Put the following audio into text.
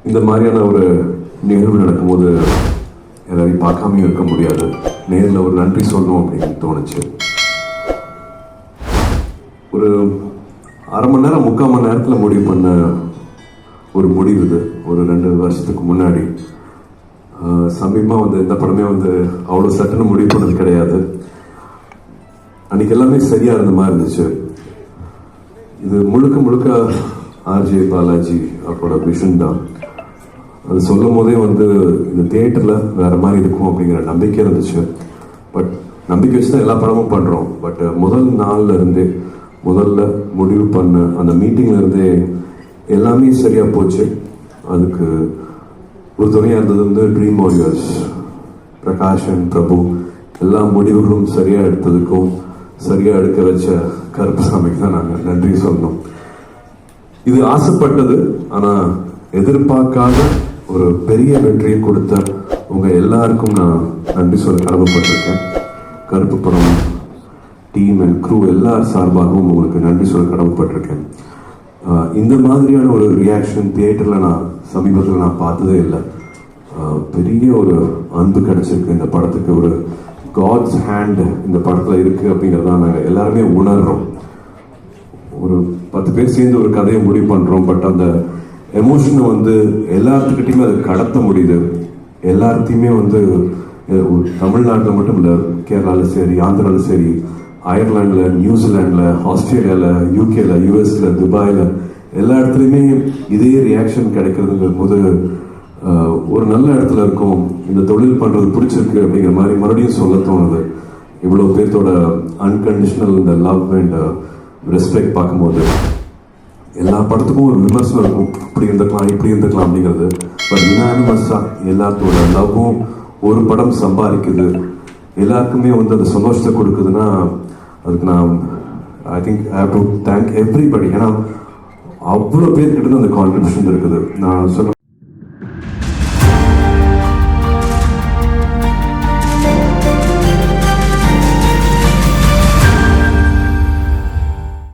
இந்த மாதிரியான ஒரு நிகழ்வு நடக்கும்போது எல்லாரையும் பார்க்காமையும் இருக்க முடியாது. நேரில் ஒரு நன்றி சொல்லணும் அப்படின்னு தோணுச்சு. ஒரு அரை மணி நேரம் 3/4 மணி நேரத்தில் முடிவு பண்ண ஒரு முடிவு இது. ஒரு 2 வருஷத்துக்கு முன்னாடி சமீபமாக இந்த படமே அவ்வளோ சட்டுன்னு முடிவு பண்ணது கிடையாது. அன்னைக்கு எல்லாமே சரியாக இருந்த மாதிரி இருந்துச்சு. இது முழுக்க முழுக்க ஆர்ஜே பாலாஜி அவரோட விஷன் தான். அது சொல்லும் போதே இந்த தியேட்டரில் வேறு மாதிரி இருக்கும் அப்படிங்கிற நம்பிக்கை இருந்துச்சு. பட் நம்பிக்கை வச்சு தான் எல்லா படமும் பண்ணுறோம். பட் முதல் நாளில் இருந்தே முதல்ல முடிவு பண்ண அந்த மீட்டிங்கில் இருந்தே எல்லாமே சரியாக போச்சு. அதுக்கு ஒரு துணையாக இருந்தது ட்ரீம் வாரியர்ஸ் பிரகாஷ் அண்ட் பிரபு. எல்லா முடிவுகளும் சரியாக எடுத்ததுக்கும் சரியாக எடுக்க வச்ச கருப்புசாமிக்கு தான் நாங்கள் நன்றி சொல்லணும். இது ஆசைப்பட்டது, ஆனால் எதிர்பார்க்காத ஒரு பெரிய வெற்றியை கொடுத்த உங்கள் எல்லாருக்கும் நான் நன்றி சொல்ல கடமைப்பட்டிருக்கேன். கருப்பு படம் டீம் அண்ட் க்ரூ எல்லார் சார்பாகவும் உங்களுக்கு நன்றி சொல்ல கடமைப்பட்டிருக்கேன். இந்த மாதிரியான ஒரு ரியாக்ஷன் தியேட்டரில் நான் சமீபத்தில் நான் பார்த்ததே இல்லை. பெரிய ஒரு அன்பு கிடைச்சிருக்கு இந்த படத்துக்கு. ஒரு காட்ஸ் ஹேண்ட் இந்த படத்தில் இருக்குது அப்படிங்கிறதான் நாங்கள் எல்லாருமே உணர்கிறோம். ஒரு 10 பேர் சேர்ந்து ஒரு கதையை முடிவு பண்ணுறோம். பட் அந்த எமோஷனை எல்லாத்துக்கிட்டையுமே அதை கடத்த முடியுது. எல்லாத்தையுமே தமிழ்நாட்டில் மட்டும் இல்லை, கேரளாவில் சரி, ஆந்திராவில் சரி, அயர்லாண்டில், நியூசிலாண்டில், ஆஸ்திரேலியாவில், யூகேல, யூஎஸ்ல, துபாயில் எல்லா இடத்துலையுமே இதே ரியாக்ஷன் கிடைக்கிறதுங்கும் போது ஒரு நல்ல இடத்துல இருக்கும். இந்த தொழில் பண்ணுறது பிடிச்சிருக்கு அப்படிங்கிற மாதிரி மறுபடியும் சொல்ல தோணுது. இவ்வளோ பேர்த்தோட அன்கண்டிஷனல் இந்த லவ் அண்ட் ரெஸ்பெக்ட் பார்க்கும்போது எல்லா படத்துக்கும் ஒரு விமர்சனம் இருக்கும், இப்படி இருந்துக்கலாம் இப்படி இருந்துக்கலாம் அப்படிங்கிறது. பட் யுனானிமஸாக எல்லாத்தோட லவ்வும் ஒரு படம் சம்பாதிக்குது, எல்லாருக்குமே அந்த சந்தோஷத்தை கொடுக்குதுன்னா அதுக்கு நான் I think I have to thank everybody. ஏன்னா அவ்வளோ பேர்கிட்ட அந்த கான்ட்ரிபியூஷன் இருக்குது. நான் சொல்ல